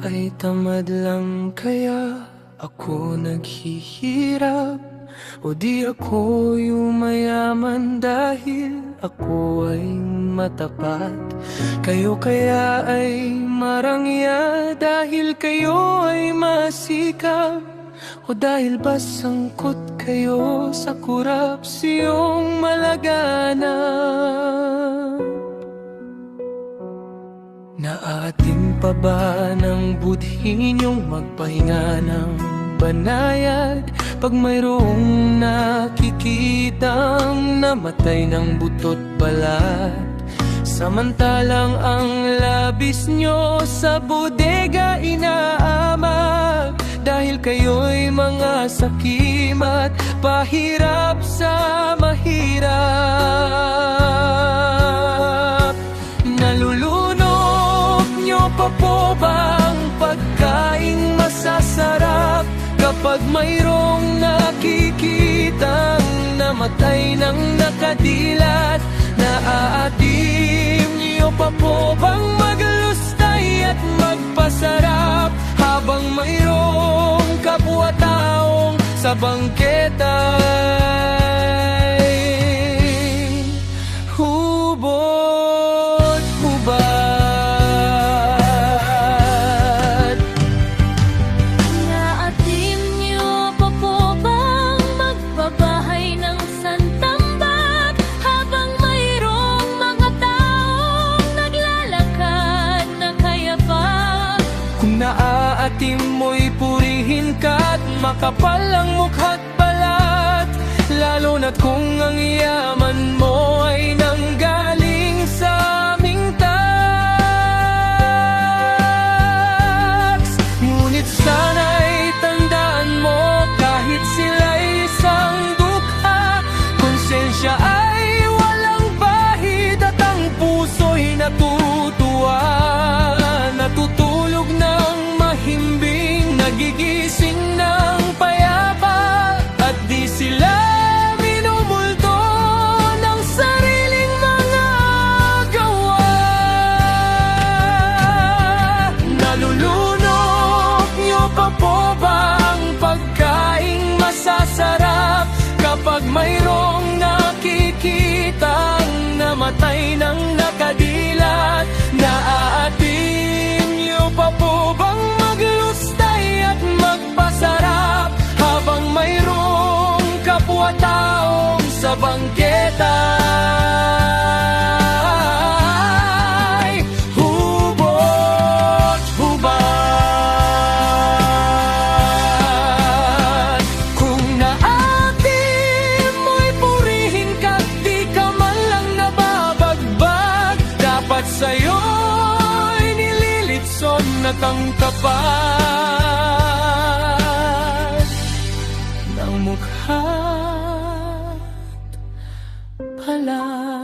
ay tamad lang kaya ako naghihirap? O di ako yumayaman dahil ako ay matapat? Kayo kaya ay marangya dahil kayo ay masikap? O dahil ba sangkot kayo sa korupsyong malaganap? Naatim pa ba ng budhin yung magpahinga ng banayad pag mayroong nakikitang namatay ng butot balat? Samantalang ang labis nyo sa bodega inaamag dahil kayo'y mga sakim at pahirap sa mahirap. Nalulunok nyo pa po bang pagkaing masasarap kapag mayroong nakikitang namatay ng nakadilat? Naaatim niyo pa po bang maglustay at magpasarap habang mayroong kapwa-taong sa bangketa'y hubot-hubad? Naatim niyo pa po bang magbabahay ng santambak habang mayroong mga taong naglalakad na kayapak? Kung naaatim mo'y purihin ka't makapal ang mukha't balat, lalo na't kung ang yaman mo ay nanggaling sa aming tax. Ngunit sana'y tandaan mo kahit sila'y isang dukha, konsensya ay walang bahid at ang puso'y natutuwa. Natutulog ng mahimbing, nagigising ng payapa, at di sila minumulto ng sariling mga gawa. Nalulunok nyo pa po bang pagkaing masasarap kapag mayroong nakikitang namatay ng nakadilat? Naaatim nyo pa po bang maglustay at magpasarap habang mayroong kapwa-taong sa bangketa'y hubot-hubad? Kung naatim mo'y purihin ka't di ka man lang nababagbag, dapat sa'yo'y nililitson at ang tapat ng mukha't balat.